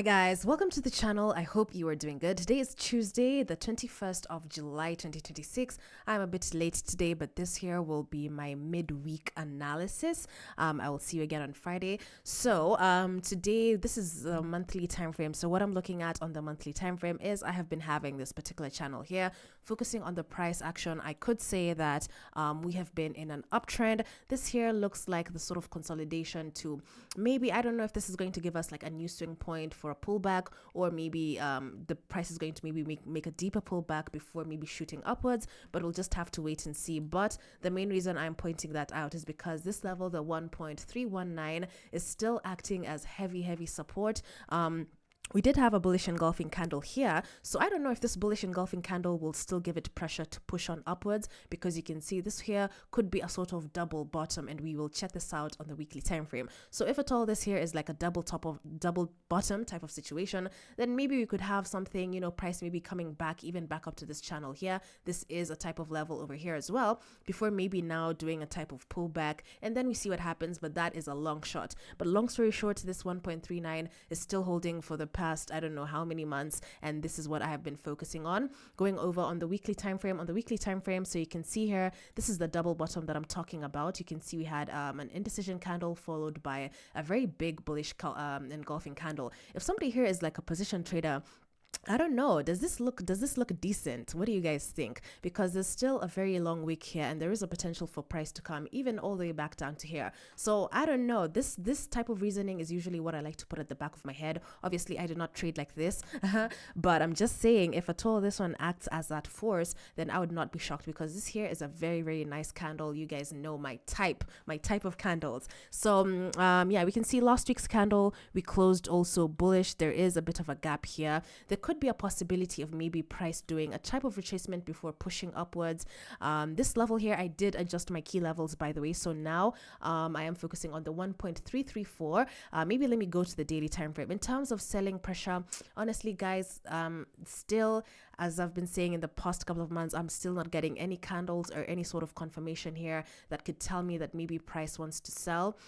Hi guys, welcome to the channel. I hope you are doing good. Today is Tuesday, the 21st of July 2026. I'm a bit late today, but this here will be my midweek analysis. I will see you again on Friday. So today, this is a monthly time frame. So what I'm looking at on the monthly time frame is I have been having this particular channel here focusing on the price action. I could say that we have been in an uptrend. This here looks like the sort of consolidation to maybe, I don't know if this is going to give us like a new swing point for a pullback, or maybe the price is going to maybe make a deeper pullback before maybe shooting upwards, but we'll just have to wait and see. But the main reason I'm pointing that out is because this level, the 1.319, is still acting as heavy support. We did have a bullish engulfing candle here, so I don't know if this bullish engulfing candle will still give it pressure to push on upwards, because you can see this here could be a sort of double bottom, and we will check this out on the weekly time frame. So if at all this here is like a double bottom type of situation, then maybe we could have something, price maybe coming back, even back up to this channel here. This is a type of level over here as well, before maybe now doing a type of pullback, and then we see what happens. But that is a long shot. But long story short, this 1.39 is still holding for the past I don't know how many months, and this is what I have been focusing on. Going over on the weekly time frame, so you can see here, this is the double bottom that I'm talking about. You can see we had an indecision candle followed by a very big bullish engulfing candle. If somebody here is like a position trader, I don't know, does this look decent? What do you guys think? Because there's still a very long week here, and there is a potential for price to come even all the way back down to here. So I don't know, this type of reasoning is usually what I like to put at the back of my head. Obviously I do not trade like this, but I'm just saying, if at all this one acts as that force, then I would not be shocked, because this here is a very nice candle. You guys know my type of candles. So yeah, we can see last week's candle we closed also bullish. There is a bit of a gap here. There could be a possibility of maybe price doing a type of retracement before pushing upwards. This level here, I did adjust my key levels, by the way, so now I am focusing on the 1.334. Maybe let me go to the daily time frame. In terms of selling pressure, honestly guys, still, as I've been saying in the past couple of months, I'm still not getting any candles or any sort of confirmation here that could tell me that maybe price wants to sell.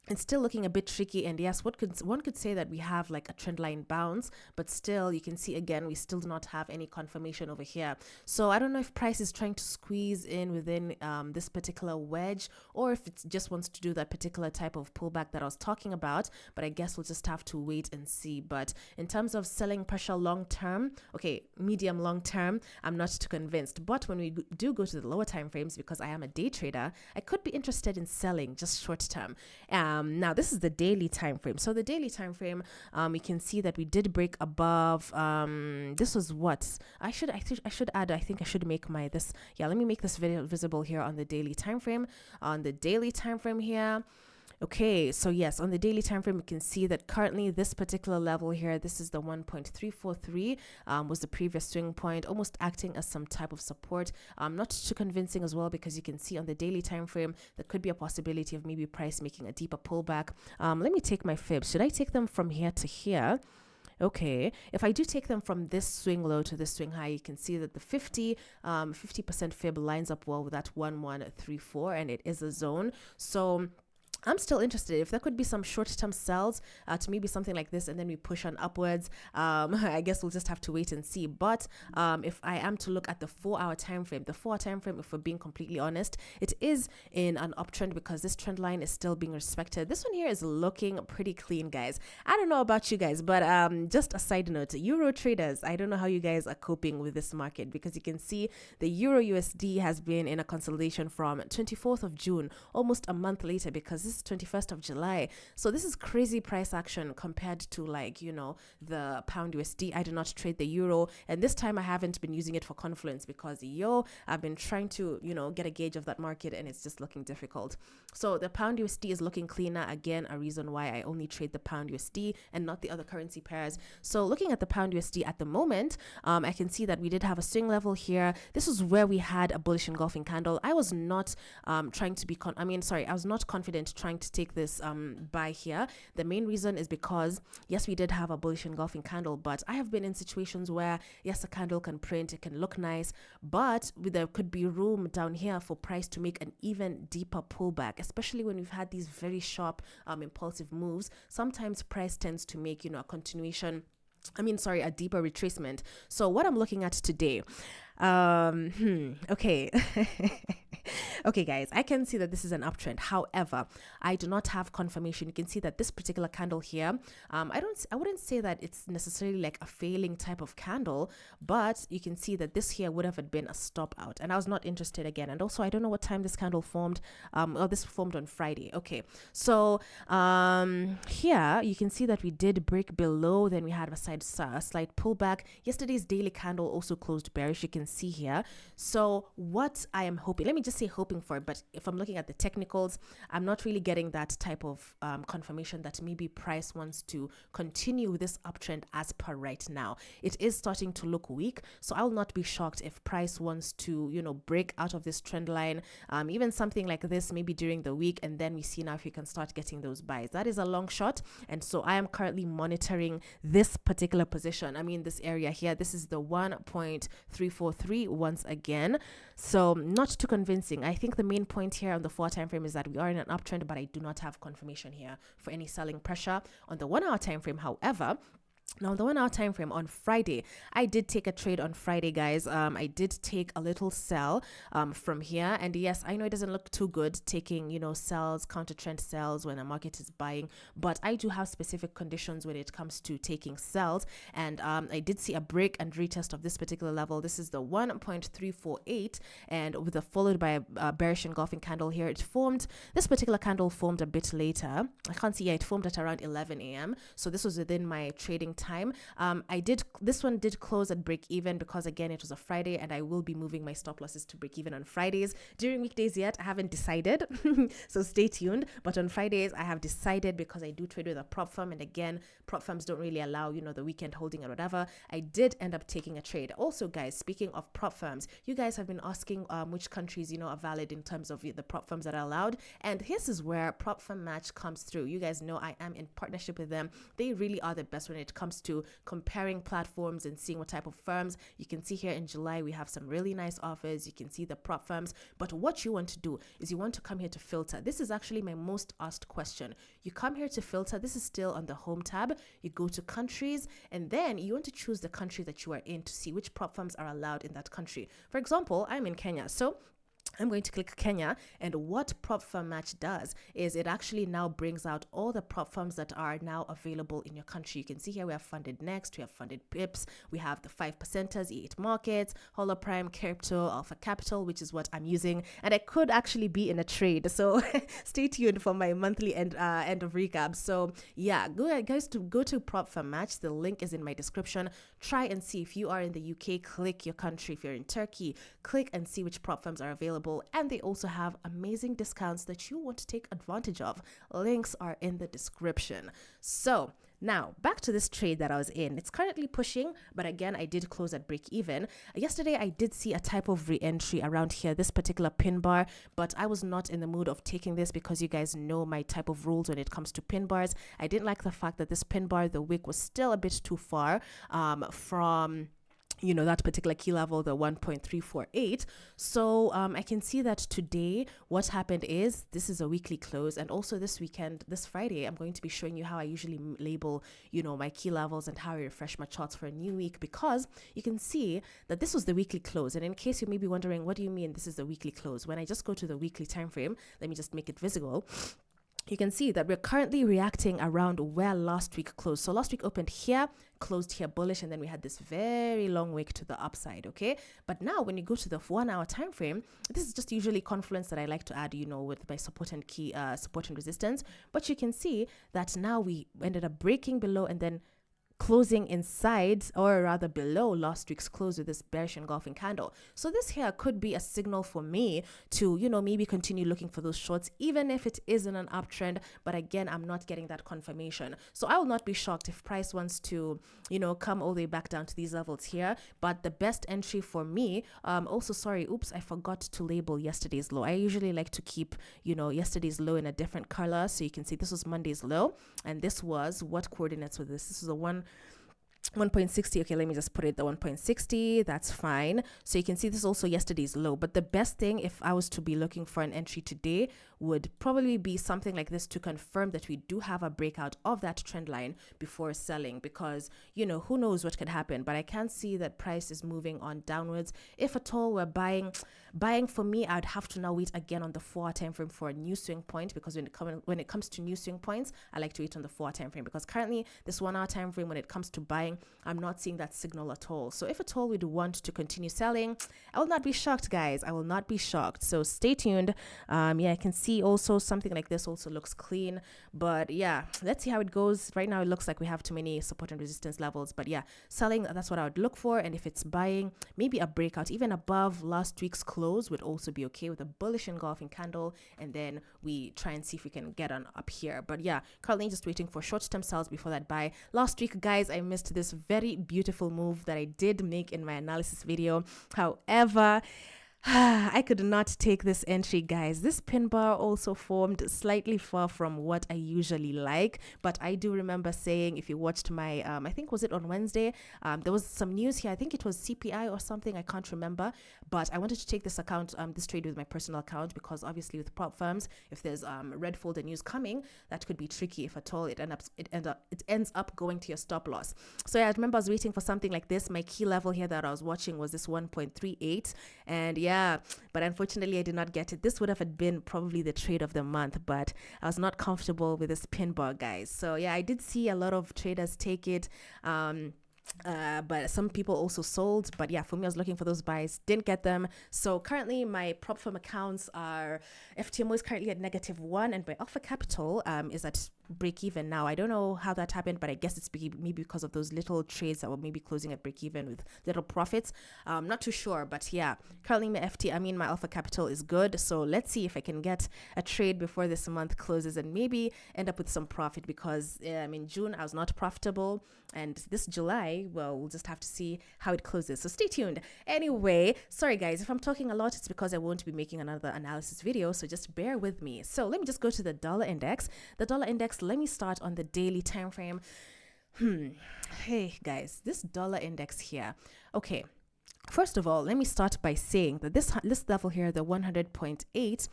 It's still looking a bit tricky, and yes, one could say that we have like a trend line bounce, but still you can see again we still do not have any confirmation over here. So I don't know if price is trying to squeeze in within this particular wedge, or if it just wants to do that particular type of pullback that I was talking about, but I guess we'll just have to wait and see. But in terms of selling pressure long term, okay, medium long term, I'm not too convinced. But when we do go to the lower time frames, because I am a day trader, I could be interested in selling just short term. Now this is the daily time frame. So the daily time frame, we can see that we did break above. This was what I should add. I think I should make let me make this video visible here on the daily time frame. On the daily time frame here. Okay, so yes, on the daily time frame, we can see that currently this particular level here, this is the 1.343, was the previous swing point, almost acting as some type of support. Not too convincing as well, because you can see on the daily time frame, there could be a possibility of maybe price making a deeper pullback. Let me take my fibs. Should I take them from here to here? Okay, if I do take them from this swing low to this swing high, you can see that the 50% fib lines up well with that 1134, and it is a zone. So I'm still interested if there could be some short-term sells to maybe something like this, and then we push on upwards. I guess we'll just have to wait and see. But if I am to look at the 4-hour time frame, if we're being completely honest, it is in an uptrend, because this trend line is still being respected. This one here is looking pretty clean, guys. I don't know about you guys, but just a side note, Euro traders, I don't know how you guys are coping with this market, because you can see the Euro USD has been in a consolidation from 24th of June, almost a month later, because this is 21st of July. So this is crazy price action compared to, like, the pound USD. I do not trade the euro, and this time I haven't been using it for confluence, because I've been trying to get a gauge of that market, and it's just looking difficult. So the pound USD is looking cleaner. Again, a reason why I only trade the pound USD and not the other currency pairs. So looking at the pound USD at the moment, I can see that we did have a swing level here. This is where we had a bullish engulfing candle. I was not I was not confident trying to take this buy here. The main reason is because, yes, we did have a bullish engulfing candle, but I have been in situations where, yes, a candle can print, it can look nice, but there could be room down here for price to make an even deeper pullback, especially when we've had these very sharp impulsive moves. Sometimes price tends to make, a continuation, a deeper retracement. So what I'm looking at today, okay. Okay, guys, I can see that this is an uptrend. However, I do not have confirmation. You can see that this particular candle here, I wouldn't say that it's necessarily like a failing type of candle, but you can see that this here would have been a stop out, and I was not interested again. And also, I don't know what time this candle formed. This formed on Friday. Okay, so here you can see that we did break below, then we had a slight pullback. Yesterday's daily candle also closed bearish. You can see here. So what I am hoping, let me just say hoping for, but if I'm looking at the technicals, I'm not really getting that type of confirmation that maybe price wants to continue this uptrend as per right now. It is starting to look weak, so I'll not be shocked if price wants to, break out of this trend line, even something like this maybe during the week, and then we see now if you can start getting those buys. That is a long shot, and so I am currently monitoring this particular position. This area here, this is the 1.343 once again. So not too convincing. I think the main point here on the 4 time frame is that we are in an uptrend, but I do not have confirmation here for any selling pressure. On the 1 hour time frame, however, now, on the 1 hour time frame on Friday, I did take a trade on Friday, guys. I did take a little sell from here. And yes, I know it doesn't look too good taking, sells, counter trend sells when a market is buying. But I do have specific conditions when it comes to taking sells. And I did see a break and retest of this particular level. This is the 1.348. And with followed by a bearish engulfing candle here, this particular candle formed a bit later. I can't see, it formed at around 11 a.m. So this was within my trading time. This one did close at break even because again it was a Friday, and I will be moving my stop losses to break even on Fridays. During weekdays yet I haven't decided, so stay tuned, but on Fridays I have decided, because I do trade with a prop firm, and again prop firms don't really allow the weekend holding or whatever. I did end up taking a trade. Also, guys, speaking of prop firms, you guys have been asking which countries are valid in terms of the prop firms that are allowed, and this is where Prop Firm Match comes through. You guys know I am in partnership with them. They really are the best when it comes to comparing platforms and seeing what type of firms. You can see here in July we have some really nice offers. You can see the prop firms, but what you want to do is you want to come here to filter. This is actually my most asked question. You come here to filter. This is still on the home tab. You go to countries, and then you want to choose the country that you are in to see which prop firms are allowed in that country. For example, I'm in Kenya, so I'm going to click Kenya, and what Prop Firm Match does is it actually now brings out all the prop firms that are now available in your country. You can see here we have Funded Next, we have Funded Pips, we have the 5%ers, E8 Markets, Holoprime, Crypto, Alpha Capital, which is what I'm using, and I could actually be in a trade. So stay tuned for my monthly end of recap. So yeah, go to Prop Firm Match. The link is in my description. Try and see if you are in the UK. Click your country. If you're in Turkey, click and see which prop firms are available. And they also have amazing discounts that you want to take advantage of. Links are in the description. So now back to this trade that I was in. It's currently pushing, but again, I did close at break even. Yesterday, I did see a type of re-entry around here, this particular pin bar, but I was not in the mood of taking this because you guys know my type of rules when it comes to pin bars. I didn't like the fact that this pin bar, the wick was still a bit too far from that particular key level, the 1.348. So I can see that today what happened is this is a weekly close, and also this weekend, this Friday, I'm going to be showing you how I usually label my key levels and how I refresh my charts for a new week, because you can see that this was the weekly close. And in case you may be wondering, what do you mean this is the weekly close? When I just go to the weekly time frame, let me just make it visible. You can see that we're currently reacting around where last week closed. So last week opened here, closed here bullish, and then we had this very long wick to the upside, okay? But now when you go to the 1 hour time frame, this is just usually confluence that I like to add, with my support and key, support and resistance. But you can see that now we ended up breaking below and then closing inside, or rather below last week's close with this bearish engulfing candle. So this here could be a signal for me to, maybe continue looking for those shorts, even if it isn't an uptrend. But again, I'm not getting that confirmation. So I will not be shocked if price wants to, come all the way back down to these levels here. But the best entry for me, also, sorry, oops, I forgot to label yesterday's low. I usually like to keep, yesterday's low in a different color. So you can see this was Monday's low, and this was, what coordinates with this? This is a 1.60. Okay, let me just put it the 1.60. That's fine. So you can see this is also yesterday's low. But the best thing, if I was to be looking for an entry today, would probably be something like this to confirm that we do have a breakout of that trend line before selling, because who knows what could happen. But I can see that price is moving on downwards. If at all we're buying for me, I'd have to now wait again on the 4-hour time frame for a new swing point, because when it comes to new swing points, I like to wait on the 4-hour time frame, because currently this 1-hour time frame, when it comes to buying, I'm not seeing that signal at all. So if at all we'd want to continue selling, I will not be shocked, guys. I will not be shocked. So stay tuned. I can see also something like this also looks clean, but yeah, let's see how it goes. Right now it looks like we have too many support and resistance levels, but yeah, selling, that's what I would look for. And if it's buying, maybe a breakout even above last week's close would also be okay, with a bullish engulfing candle, and then we try and see if we can get on up here. But yeah, currently just waiting for short-term sales before that buy. Last week, guys, I missed this very beautiful move that I did make in my analysis video. However, I could not take this entry, guys. This pin bar also formed slightly far from what I usually like, but I do remember saying, if you watched my I think, was it on Wednesday, there was some news here. I think it was CPI or something, I can't remember, but I wanted to take this this trade with my personal account, because obviously with prop firms, if there's red folder news coming, that could be tricky if at all it ends up going to your stop loss. So yeah, I remember I was waiting for something like this. My key level here that I was watching was this 1.38, and yeah, but unfortunately I did not get it. This would have been probably the trade of the month, but I was not comfortable with this pin bar, guys. So yeah, I did see a lot of traders take it, but some people also sold. But yeah, for me, I was looking for those buys, didn't get them. So currently my prop firm accounts are, FTMO is currently at -1, and my Alpha Capital is at break even now. I don't know how that happened, but I guess it's maybe because of those little trades that were maybe closing at break even with little profits. Not too sure, but yeah, currently my Alpha Capital is good. So let's see if I can get a trade before this month closes and maybe end up with some profit, because in June I was not profitable, and this July, well, we'll just have to see how it closes. So stay tuned. Anyway, sorry guys, if I'm talking a lot, it's because I won't be making another analysis video, so just bear with me. So let me just go to the dollar index. The dollar index, let me start on the daily time frame. Hey guys, this dollar index here. Okay, first of all, let me start by saying that this level here, the 100.8,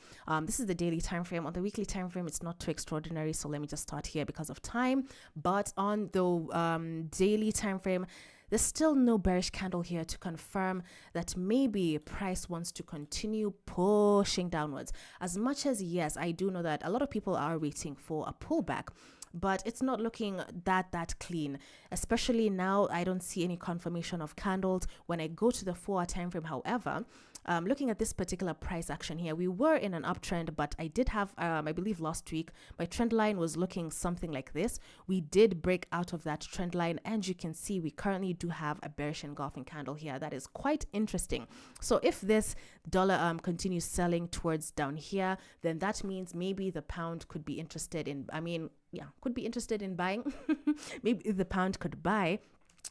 this is the daily time frame. On the weekly time frame, it's not too extraordinary, so let me just start here because of time. But on the daily time frame, there's still no bearish candle here to confirm that maybe price wants to continue pushing downwards. As much as, yes, I do know that a lot of people are waiting for a pullback, but it's not looking that clean. Especially now, I don't see any confirmation of candles. When I go to the 4-hour time frame, however, looking at this particular price action here, we were in an uptrend, but I did have, I believe last week, my trend line was looking something like this. We did break out of that trend line, and you can see we currently do have a bearish engulfing candle here. That is quite interesting. So if this dollar continues selling towards down here, then that means maybe the pound could be interested in, could be interested in buying. Maybe the pound could buy.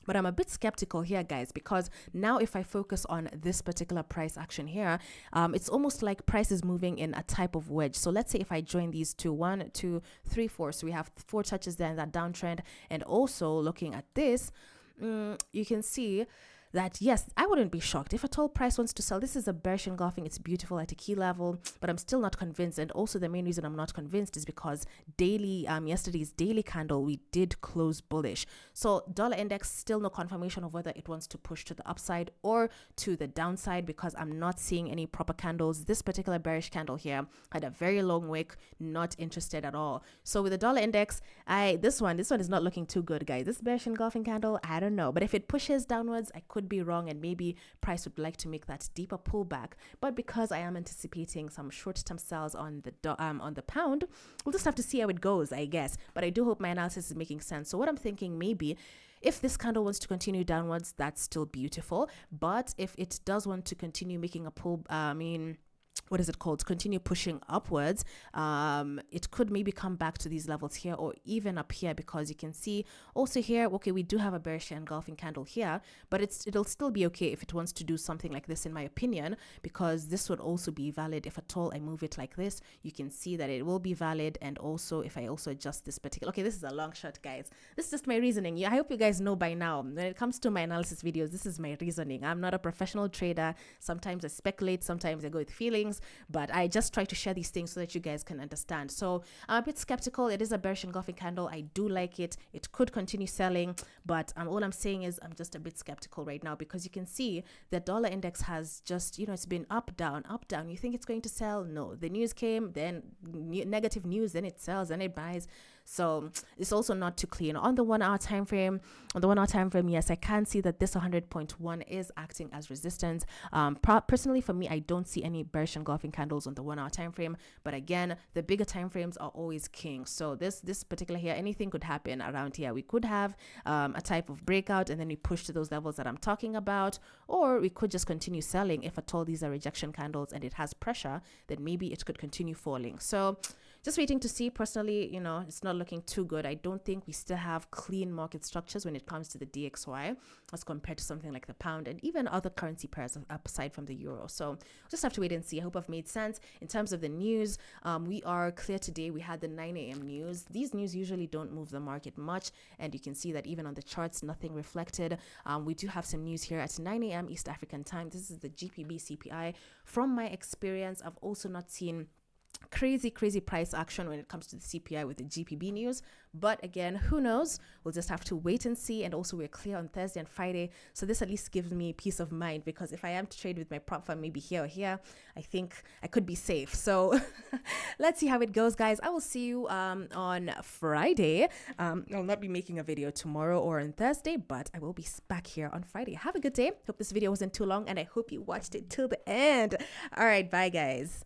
But I'm a bit skeptical here, guys, because now if I focus on this particular price action here, it's almost like price is moving in a type of wedge. So let's say if I join these two, 1, 2, 3, 4. So we have 4 touches there in that downtrend. And also looking at this, you can see that, yes, I wouldn't be shocked if at all price wants to sell. This is a bearish engulfing. It's beautiful at a key level, but I'm still not convinced. And also the main reason I'm not convinced is because yesterday's daily candle, we did close bullish. So dollar index, still no confirmation of whether it wants to push to the upside or to the downside, because I'm not seeing any proper candles. This particular bearish candle here had a very long wick, not interested at all. So with the dollar index, this one is not looking too good, guys. This bearish engulfing candle, I don't know. But if it pushes downwards, I could could be wrong, and maybe price would like to make that deeper pullback. But because I am anticipating some short-term sells on the pound, we'll just have to see how it goes, I guess. But I do hope my analysis is making sense. So what I'm thinking, maybe if this candle wants to continue downwards, that's still beautiful. But if it does want to continue making a pull, what is it called? Continue pushing upwards. It could maybe come back to these levels here or even up here, because you can see also here, okay, we do have a bearish engulfing candle here, but it'll still be okay if it wants to do something like this, in my opinion, because this would also be valid if at all I move it like this. You can see that it will be valid. And also if I also adjust this particular, okay, this is a long shot, guys. This is just my reasoning. I hope you guys know by now, when it comes to my analysis videos, this is my reasoning. I'm not a professional trader. Sometimes I speculate, sometimes I go with feelings, but I just try to share these things so that you guys can understand. So I'm a bit skeptical. It is a bearish engulfing candle. I do like it. It could continue selling, but all I'm saying is I'm just a bit skeptical right now, because you can see the dollar index has just, it's been up, down, up, down. You think it's going to sell? No. The news came, then negative news, then it sells, then it buys. So it's also not too clean. On the 1 hour time frame, yes, I can see that this 100.1 is acting as resistance. Personally, for me, I don't see any bearish engulfing candles on the 1 hour time frame. But again, the bigger time frames are always king. So this particular here, anything could happen around here. We could have a type of breakout, and then we push to those levels that I'm talking about, or we could just continue selling. If at all these are rejection candles and it has pressure, then maybe it could continue falling. So just waiting to see. Personally, it's not looking too good. I don't think we still have clean market structures when it comes to the DXY as compared to something like the pound and even other currency pairs aside from the euro. So just have to wait and see. I hope I've made sense. In terms of the news, we are clear today. We had the 9 a.m. news. These news usually don't move the market much, and you can see that even on the charts, nothing reflected. We do have some news here at 9 a.m. East African time. This is the GPB CPI. From my experience, I've also not seen crazy price action when it comes to the CPI with the GPB news. But again, who knows? We'll just have to wait and see. And also, we're clear on Thursday and Friday, so this at least gives me peace of mind, because if I am to trade with my prop firm maybe here or here, I think I could be safe. So let's see how it goes, guys. I will see you on Friday. I'll not be making a video tomorrow or on Thursday, but I will be back here on Friday. Have a good day. Hope this video wasn't too long, and I hope you watched it till the end. All right, bye, guys.